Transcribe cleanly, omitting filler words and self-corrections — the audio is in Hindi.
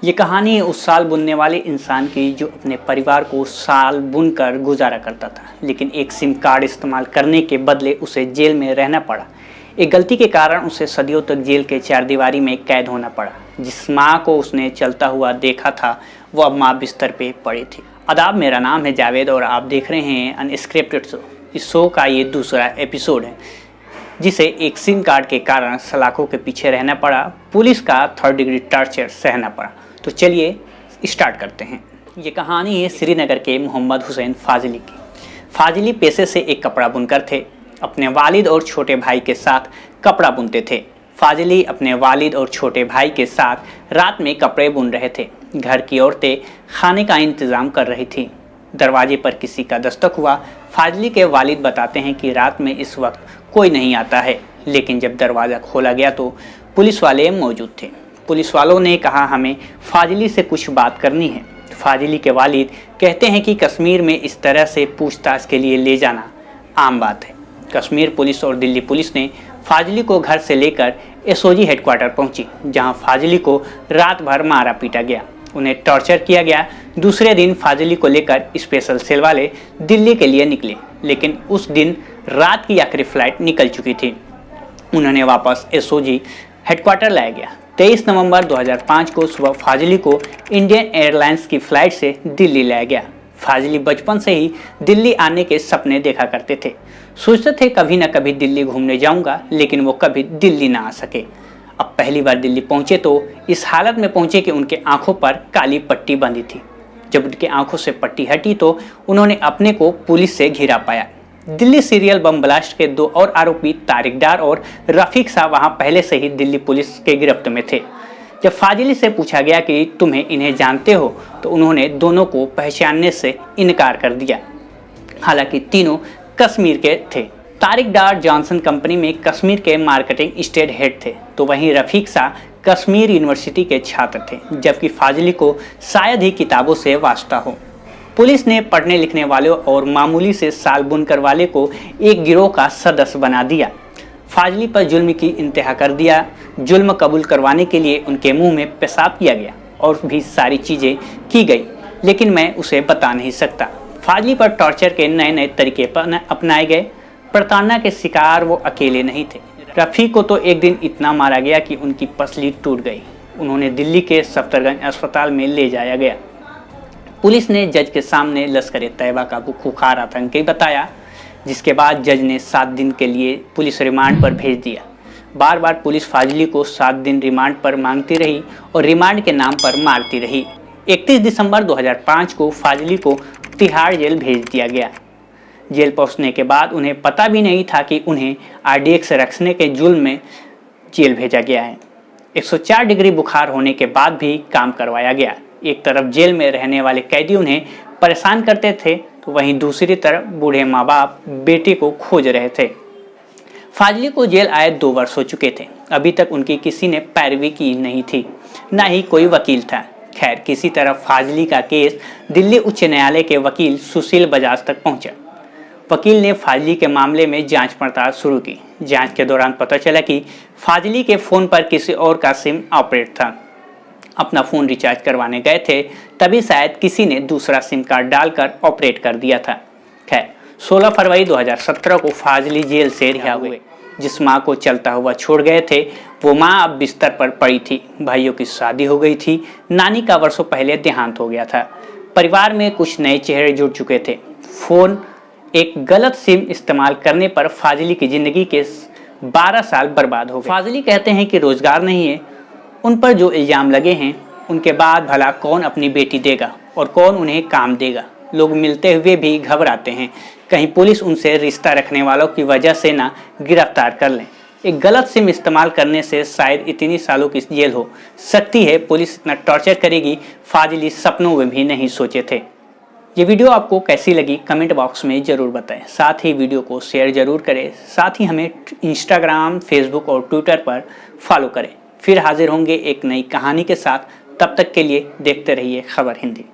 ये कहानी उस साल बुनने वाले इंसान की जो अपने परिवार को साल बुनकर गुजारा करता था, लेकिन एक सिम कार्ड इस्तेमाल करने के बदले उसे जेल में रहना पड़ा। एक गलती के कारण उसे सदियों तक जेल के चारदीवारी में कैद होना पड़ा। जिस माँ को उसने चलता हुआ देखा था वो अब माँ बिस्तर पे पड़ी थी। आदाब, मेरा नाम है जावेद और आप देख रहे हैं अनस्क्रिप्टेड शो। इस शो का ये दूसरा एपिसोड है जिसे एक सिम कार्ड के कारण सलाखों के पीछे रहना पड़ा, पुलिस का 3rd डिग्री टॉर्चर सहना पड़ा। तो चलिए स्टार्ट करते हैं। ये कहानी है श्रीनगर के मोहम्मद हुसैन फाजिली की। फाजिली पेशे से एक कपड़ा बुनकर थे। अपने वालिद और छोटे भाई के साथ कपड़ा बुनते थे। फाजिली अपने वालिद और छोटे भाई के साथ रात में कपड़े बुन रहे थे। घर की औरतें खाने का इंतज़ाम कर रही थी। दरवाजे पर किसी का दस्तक हुआ। फाजिली के वालिद बताते हैं कि रात में इस वक्त कोई नहीं आता है, लेकिन जब दरवाज़ा खोला गया तो पुलिस वाले मौजूद थे। पुलिस वालों ने कहा, हमें फाजिली से कुछ बात करनी है। फाजिली के वालिद कहते हैं कि कश्मीर में इस तरह से पूछताछ के लिए ले जाना आम बात है। कश्मीर पुलिस और दिल्ली पुलिस ने फाजिली को घर से लेकर एसओजी हेडक्वार्टर पहुंची, जहां फाजिली को रात भर मारा पीटा गया, उन्हें टॉर्चर किया गया। दूसरे दिन फाजिली को लेकर स्पेशल सेल वाले दिल्ली के लिए निकले, लेकिन उस दिन रात की आखिरी फ्लाइट निकल चुकी थी। उन्होंने वापस एसओजी हेडक्वार्टर लाया गया। 23 नवंबर 2005 को सुबह फाजिली को इंडियन एयरलाइंस की फ़्लाइट से दिल्ली लाया गया। फाजिली बचपन से ही दिल्ली आने के सपने देखा करते थे। सोचते थे कभी ना कभी दिल्ली घूमने जाऊंगा, लेकिन वो कभी दिल्ली ना आ सके। अब पहली बार दिल्ली पहुंचे तो इस हालत में पहुंचे कि उनके आंखों पर काली पट्टी बंधी थी। जब उनके आंखों से पट्टी हटी तो उन्होंने अपने को पुलिस से घिरा पाया। दिल्ली सीरियल बम ब्लास्ट के 2 और आरोपी तारिक डार और रफीक शाह वहां पहले से ही दिल्ली पुलिस के गिरफ्त में थे। जब फाजिली से पूछा गया कि तुम्हें इन्हें जानते हो, तो उन्होंने दोनों को पहचानने से इनकार कर दिया। हालांकि तीनों कश्मीर के थे। तारिक डार जॉनसन कंपनी में कश्मीर के मार्केटिंग स्टेट हेड थे, तो वहीं रफीक शाह कश्मीर यूनिवर्सिटी के छात्र थे, जबकि फाजिली को शायद ही किताबों से वास्ता हो। पुलिस ने पढ़ने लिखने वालों और मामूली से साल बुनकर वाले को एक गिरोह का सदस्य बना दिया। फाजिली पर जुल्म की इंतहा कर दिया। जुल्म कबूल करवाने के लिए उनके मुंह में पेशाब किया गया और भी सारी चीज़ें की गई, लेकिन मैं उसे बता नहीं सकता। फाजिली पर टॉर्चर के नए नए तरीके अपनाए गए। प्रताड़ना के शिकार वो अकेले नहीं थे। रफ़ीक को तो एक दिन इतना मारा गया कि उनकी पसली टूट गई। उन्होंने दिल्ली के सफदरगंज अस्पताल में ले जाया गया। पुलिस ने जज के सामने लश्कर-ए-तैयबा का खुखार आतंकी बताया, जिसके बाद जज ने 7 दिन के लिए पुलिस रिमांड पर भेज दिया। बार बार पुलिस फाजिली को 7 दिन रिमांड पर मांगती रही और रिमांड के नाम पर मारती रही। 31 दिसंबर 2005 को फाजिली को तिहाड़ जेल भेज दिया गया। जेल पहुंचने के बाद उन्हें पता भी नहीं था कि उन्हें RDX रखने के जुल्म में जेल भेजा गया है। 104 डिग्री बुखार होने के बाद भी काम करवाया गया। एक तरफ जेल में रहने वाले कैदी उन्हें परेशान करते थे, तो वहीं दूसरी तरफ बूढ़े माँ बाप बेटे को खोज रहे थे। फाजिली को जेल आए 2 वर्ष हो चुके थे। अभी तक उनकी किसी ने पैरवी की नहीं थी, ना ही कोई वकील था। खैर, किसी तरह फाजिली का केस दिल्ली उच्च न्यायालय के वकील सुशील बजाज तक पहुंचा। वकील ने फाजिली के मामले में जांच पड़ताल शुरू की। जांच के दौरान पता चला कि फाजिली के फ़ोन पर किसी और का सिम ऑपरेट था। अपना फ़ोन रिचार्ज करवाने गए थे, तभी शायद किसी ने दूसरा सिम कार्ड डालकर ऑपरेट कर दिया था। खैर, 16 फरवरी 2017 को फाजिली जेल से रिहा हुए। जिस माँ को चलता हुआ छोड़ गए थे, वो माँ अब बिस्तर पर पड़ी थी। भाइयों की शादी हो गई थी। नानी का वर्षों पहले देहांत हो गया था। परिवार में कुछ नए चेहरे जुड़ चुके थे। फ़ोन एक गलत सिम इस्तेमाल करने पर फाजिली की ज़िंदगी के 12 साल बर्बाद हो गए। फाजिली कहते हैं कि रोज़गार नहीं है। उन पर जो इल्ज़ाम लगे हैं, उनके बाद भला कौन अपनी बेटी देगा और कौन उन्हें काम देगा। लोग मिलते हुए भी घबराते हैं, कहीं पुलिस उनसे रिश्ता रखने वालों की वजह से ना गिरफ्तार कर लें। एक गलत सिम इस्तेमाल करने से शायद इतनी सालों की जेल हो सकती है। पुलिस इतना टॉर्चर करेगी, फाजिली सपनों में भी नहीं सोचे थे। ये वीडियो आपको कैसी लगी कमेंट बॉक्स में ज़रूर बताएं। साथ ही वीडियो को शेयर ज़रूर करें। साथ ही हमें इंस्टाग्राम, फेसबुक और ट्विटर पर फॉलो करें। फिर हाजिर होंगे एक नई कहानी के साथ। तब तक के लिए देखते रहिए खबर हिंदी।